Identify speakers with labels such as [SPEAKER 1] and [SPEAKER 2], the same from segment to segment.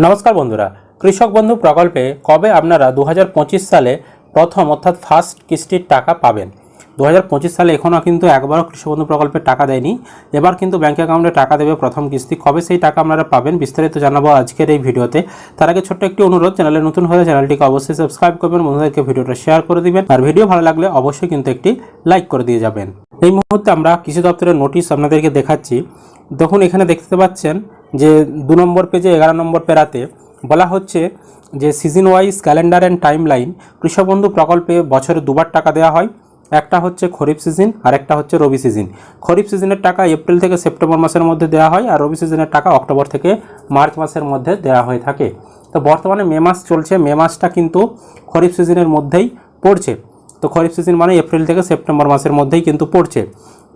[SPEAKER 1] নমস্কার বন্ধুরা, কৃষক বন্ধু প্রকল্পে কবে আপনারা 2025 সালে প্রথম অর্থাৎ ফার্স্ট কিস্তির টাকা পাবেন। 2025 সালে এখনও কিন্তু একবারও কৃষক বন্ধু প্রকল্পে টাকা দেয়নি। এবার কিন্তু ব্যাঙ্ক অ্যাকাউন্টে টাকা দেবে প্রথম কিস্তি। কবে সেই টাকা আপনারা পাবেন বিস্তারিত জানাবো আজকের এই ভিডিওতে। তার আগে ছোট্ট একটি অনুরোধ, চ্যানেলে নতুন হলে চ্যানেলটিকে অবশ্যই সাবস্ক্রাইব করবেন, বন্ধুদেরকে ভিডিওটা শেয়ার করে দিবেন, আর ভিডিও ভালো লাগলে অবশ্যই কিন্তু একটি লাইক করে দিয়ে যাবেন। এই মুহূর্তে আমরা কৃষি দপ্তরের নোটিশ আপনাদেরকে দেখাচ্ছি। দেখুন, এখানে দেখতে পাচ্ছেন যে 2 নম্বর পেজে 11 নম্বর প্যারাতে বলা হচ্ছে যে season wise calendar and time line কৃষক বন্ধু প্রকল্পে বছরে দুবার টাকা দেওয়া হয়। একটা হচ্ছে খরিফ সিজন আর একটা হচ্ছে রবি সিজন। খরিফ সিজনের টাকা এপ্রিল থেকে সেপ্টেম্বর মাসের মধ্যে দেওয়া হয়, আর রবি সিজনের টাকা অক্টোবর থেকে মার্চ মাসের মধ্যে দেওয়া হয়ে থাকে। তো বর্তমানে মে মাস চলছে, মে মাসটা কিন্তু খরিফ সিজনের মধ্যেই পড়ছে। তো খরিফ সিজন মানে এপ্রিল থেকে সেপ্টেম্বর মাসের মধ্যেই কিন্তু পড়ছে।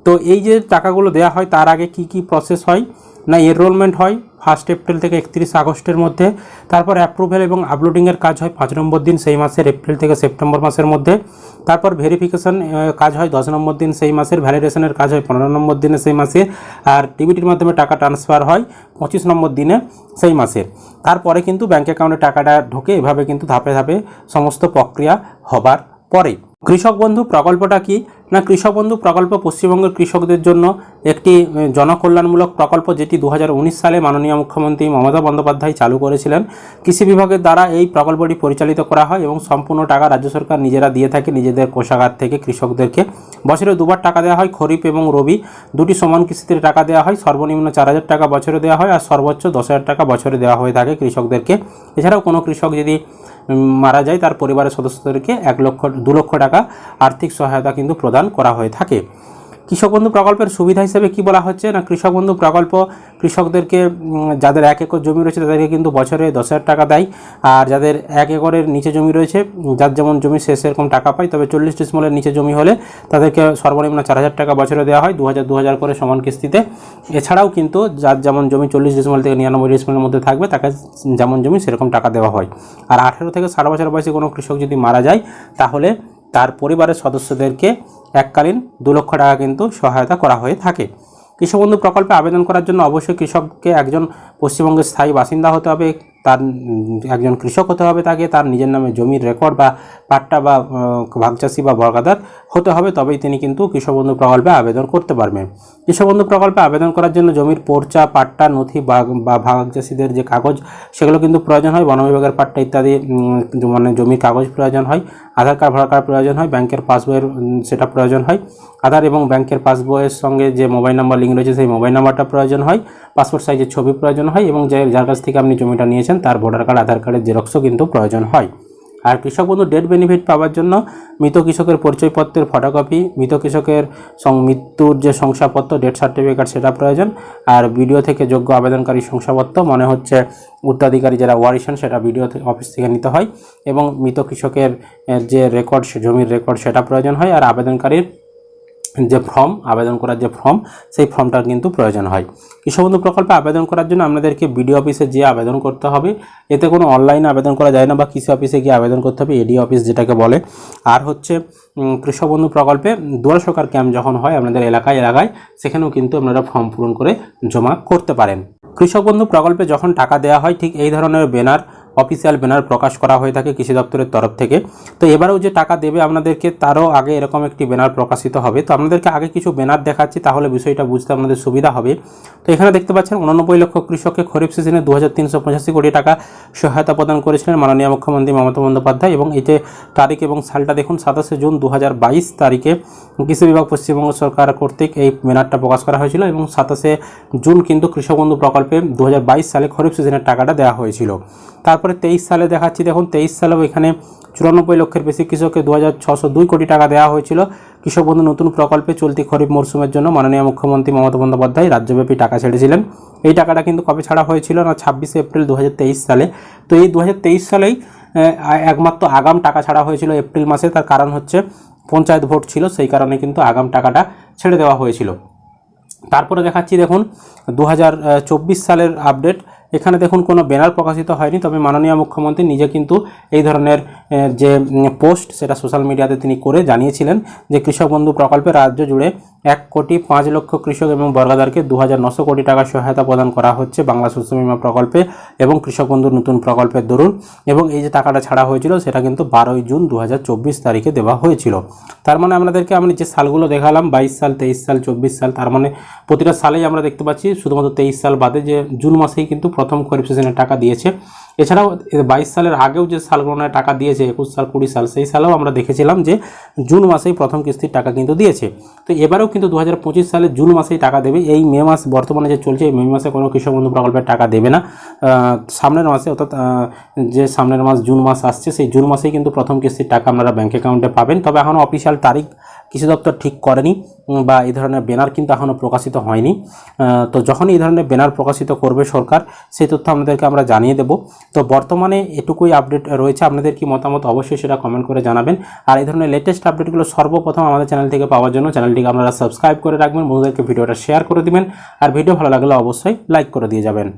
[SPEAKER 1] তো এই যে টাকাগুলো দেওয়া হয় তার আগে কি কি প্রসেস হয় না, এনরোলমেন্ট হয় 1 এপ্রিল থেকে 31 আগস্টের মধ্যে। তারপর অ্যাপ্রুভেল এবং আপলোডিংয়ের কাজ হয় 5 নম্বর দিন সেই মাসের এপ্রিল থেকে সেপ্টেম্বর মাসের মধ্যে। তারপর ভেরিফিকেশন কাজ হয় 10 নম্বর দিন সেই মাসের, ভ্যালিডেশনের কাজ হয় 15 নম্বর দিনে সেই মাসে, আর ডিবিটির মাধ্যমে টাকা ট্রান্সফার হয় 25 নম্বর দিনে সেই মাসে। তারপরে কিন্তু ব্যাঙ্ক অ্যাকাউন্টে টাকাটা ঢোকে। এভাবে কিন্তু ধাপে ধাপে সমস্ত প্রক্রিয়া হবার পরে কৃষক বন্ধু প্রকল্পটা কি না, কৃষক বন্ধু প্রকল্প পশ্চিমবঙ্গের কৃষকদের জন্য একটি জনকল্যাণমূলক প্রকল্প, যেটি 2019 সালে মাননীয় মুখ্যমন্ত্রী মমতা বন্দ্যোপাধ্যায় চালু করেছিলেন। কৃষি বিভাগের দ্বারা এই প্রকল্পটি পরিচালিত করা হয় এবং সম্পূর্ণ টাকা রাজ্য সরকার নিজেরা দিয়ে থাকে নিজেদের কোষাগার থেকে কৃষকদেরকে। বছরে দুবার টাকা দেওয়া হয়, খরিফ এবং রবি দুটি সমান কিস্তিতে টাকা দেওয়া হয়। সর্বনিম্ন 4,000 টাকা বছরে দেওয়া হয় আর সর্বোচ্চ 10,000 টাকা বছরে দেওয়া হয়ে থাকে কৃষকদেরকে। এছাড়াও কোনো কৃষক যদি মারা যায় তার পরিবারের সদস্যদেরকে 2 লক্ষ টাকা আর্থিক সহায়তা কিন্তু প্রদান করা হয়ে থাকে। কৃষক বন্ধু প্রকল্পের সুবিধা হিসেবে কি বলা হচ্ছে না, কৃষক বন্ধু প্রকল্প কৃষকদেরকে যাদের 1 একর জমি রয়েছে তাদেরকে কিন্তু বছরে 10,000 টাকা দেয়। আর যাদের 1 একরের নিচে জমি রয়েছে, যার যেমন জমি সে সেরকম টাকা পায়। তবে 40 ডিসিমেলের নিচে জমি হলে তাদেরকে সর্বনিম্ন 4,000 টাকা বছরে দেওয়া হয় 2,000 করে সমান কিস্তিতে। এছাড়াও কিন্তু যার যেমন জমি 40 ডিসিমেল থেকে 99 ডিসিমেলের মধ্যে থাকবে তাকে যেমন জমি সেরকম টাকা দেওয়া হয়। আর 18 থেকে 60 বছর বয়সী কোনো কৃষক যদি মারা যায় তাহলে তার পরিবারের সদস্যদেরকে এককালীন 2 লক্ষ টাকা কিন্তু সহায়তা করা হয়ে থাকে। কৃষক বন্ধু প্রকল্পে আবেদন করার জন্য অবশ্যই কৃষককে একজন পশ্চিমবঙ্গের স্থায়ী বাসিন্দা হতে হবে, তার একজন কৃষক হতে হবে, তাকে তার নিজের নামে জমির রেকর্ড বা পাট্টা বা ভাগচাষি বা বর্গাদার হতে হবে, তবেই তিনি কিন্তু কৃষক বন্ধু প্রকল্পে আবেদন করতে পারবেন। কৃষক বন্ধু প্রকল্পে আবেদন করার জন্য জমির পর্চা, পাট্টা, নথি বা ভাগচাষিদের যে কাগজ সেগুলো কিন্তু প্রয়োজন হয়। বন বিভাগের পাট্টা ইত্যাদি মানে জমির কাগজ প্রয়োজন হয়। আধার কার্ড, ভোটার কার্ড প্রয়োজন হয়। ব্যাংকের পাসবইয়ের সেটা প্রয়োজন হয়। আধার এবং ব্যাংকের পাসবইয়ের সঙ্গে যে মোবাইল নাম্বার লিঙ্ক রয়েছে সেই মোবাইল নাম্বারটা প্রয়োজন হয়। পাসপোর্ট সাইজের ছবি প্রয়োজন হয় এবং যার কাছ থেকে আপনি জমিটা নিয়েছেন তার ভোটার কার্ড, আধার কার্ডের জেরক্সও কিন্তু প্রয়োজন হয়। আর কৃষক বন্ধু ডেথ বেনিফিট পাওয়ার জন্য মৃত কৃষকের পরিচয়পত্রের ফটোকপি, মৃত কৃষকের মৃত্যুর যে শংসাপত্র ডেথ সার্টিফিকেট সেটা প্রয়োজন। আর বিডিও থেকে যোগ্য আবেদনকারী শংসাপত্র, মনে হচ্ছে উত্তরাধিকারী যারা ওয়ারিশান, সেটা বিডিও অফিস থেকে নিতে হয়। এবং মৃত কৃষকের যে রেকর্ড, জমির রেকর্ড সেটা প্রয়োজন হয়। আর আবেদনকারীর যে আবেদন করার যে ফর্ম সেই ফর্মটা কিন্তু প্রয়োজন হয়। কৃষক বন্ধু প্রকল্পে আবেদন করার জন্য আপনাদেরকে বিডিও অফিসে গিয়ে আবেদন করতে হবে। এতে কোনো অনলাইনে আবেদন করা যায় না, বা কৃষি অফিসে গিয়ে আবেদন করতে হবে, এডি অফিস যেটাকে বলে। আর হচ্ছে কৃষক বন্ধু প্রকল্পে দুয়ারে সরকার ক্যাম্প যখন হয় আপনাদের এলাকায় সেখানেও কিন্তু আপনারা ফর্ম পূরণ করে জমা করতে পারেন। কৃষক বন্ধু প্রকল্পে যখন টাকা দেওয়া হয় ঠিক এই ধরনের ব্যানার, অফিসিয়াল ব্যানার প্রকাশ করা হয়ে থাকে কৃষি দপ্তরের তরফ থেকে। তো এবারেও যে টাকা দেবে আপনাদেরকে তারও আগে এরকম একটি ব্যানার প্রকাশিত হবে। তো আপনাদেরকে আগে কিছু ব্যানার দেখাচ্ছি, তাহলে বিষয়টা বুঝতে আপনাদের সুবিধা হবে। তো এখানে দেখতে পাচ্ছেন 89 লক্ষ কৃষককে খরিফ সিজনে 2,385 কোটি টাকা সহায়তা প্রদান করেছিলেন মাননীয় মুখ্যমন্ত্রী মমতা বন্দ্যোপাধ্যায়। এবং এই যে তারিখ এবং সালটা দেখুন, 27 জুন 2022 তারিখে কৃষি বিভাগ পশ্চিমবঙ্গ সরকার কর্তৃক এই ব্যানারটা প্রকাশ করা হয়েছিল। এবং 27 জুন কিন্তু কৃষক বন্ধু প্রকল্পে 2022 সালে খরিফ সিজনের টাকাটা দেওয়া হয়েছিল। তারপরে 23 সালে দেখাচ্ছি, দেখুন 23 সালেও এখানে 94 লক্ষের বেশি কৃষককে 2,602 কোটি টাকা দেওয়া হয়েছিল কৃষক বন্ধু নতুন প্রকল্পে। চলতি খরিফ মরশুমের জন্য মাননীয় মুখ্যমন্ত্রী মমতা বন্দ্যোপাধ্যায় রাজ্যব্যাপী টাকা ছেড়েছিলেন। এই টাকাটা কিন্তু কবে ছাড়া হয়েছিল না, 26 এপ্রিল 2023 সালে। তো এই 2023 সালেই একমাত্র আগাম টাকা ছাড়া হয়েছিল এপ্রিল মাসে। তার কারণ হচ্ছে পঞ্চায়েত ভোট ছিল, সেই কারণে কিন্তু আগাম টাকাটা ছেড়ে দেওয়া হয়েছিল। তারপরে দেখাচ্ছি দেখুন 2024 সালের আপডেট। এখানে দেখুন কোনো ব্যানার প্রকাশিত হয়নি, তবে মাননীয় মুখ্যমন্ত্রী নিজে কিন্তু এই ধরনের যে পোস্ট সেটা সোশ্যাল মিডিয়াতে তিনি করে জানিয়েছিলেন যে কৃষক বন্ধু প্রকল্পে রাজ্য জুড়ে 1,05,00,000 কৃষক এবং বর্গাদারকে 2,900 কোটি টাকা সহায়তা প্রদান করা হচ্ছে বাংলা শস্য বীমা প্রকল্পে এবং কৃষক বন্ধুর নতুন প্রকল্পের দরুন। এবং এই যে টাকাটা ছাড়া হয়েছিল সেটা কিন্তু 12 জুন 2024 তারিখে দেওয়া হয়েছিল। তার মানে আপনাদেরকে আমি যে সালগুলো দেখালাম 22 সাল, 23 সাল, 24 সাল, তার মানে প্রতিটা সালেই আমরা দেখতে পাচ্ছি, শুধুমাত্র 23 সাল বাদে যে জুন মাসেই কিন্তু প্রথম খরিফ সিজনের টাকা দিয়েছে। এছাড়াও 22 সালের আগেও যে সালগুলো টাকা দিয়েছে 21 সাল, 20 সাল, সেই সালেও আমরা দেখেছিলাম যে জুন মাসেই প্রথম কিস্তির টাকা কিন্তু দিয়েছে। তো এবারেও কিন্তু 2025 সালে জুন মাসেই টাকা দেবে। এই মে মাস বর্তমানে যে চলছে, এই মে মাসে কোনো কৃষক বন্ধু প্রকল্পের টাকা দেবে না। সামনের মাসে, অর্থাৎ যে সামনের মাস জুন মাস আসছে, সেই জুন মাসেই কিন্তু প্রথম কিস্তির টাকা আপনারা ব্যাঙ্ক অ্যাকাউন্টে পাবেন। তবে এখনও অফিসিয়াল তারিখ কৃষি দপ্তর ঠিক করেনি বা এই ধরনের ব্যানার কিন্তু এখনও প্রকাশিত হয়নি। তো যখন এই ধরনের ব্যানার প্রকাশিত করবে সরকার, সেই তথ্য আপনাদেরকে আমরা জানিয়ে দেব। তো বর্তমানে এটুকুই আপডেট রয়েছে। আপনাদের কি মতামত অবশ্যই সেটা কমেন্ট করে জানাবেন। আর এই ধরনের লেটেস্ট আপডেটগুলো সর্বপ্রথম আমাদের চ্যানেল থেকে পাওয়ার জন্য চ্যানেলটিকে আপনারা সাবস্ক্রাইব করে রাখবেন, বন্ধুদেরকে ভিডিওটা শেয়ার করে দিবেন, আর ভিডিও ভালো লাগলে অবশ্যই লাইক করে দিয়ে যাবেন।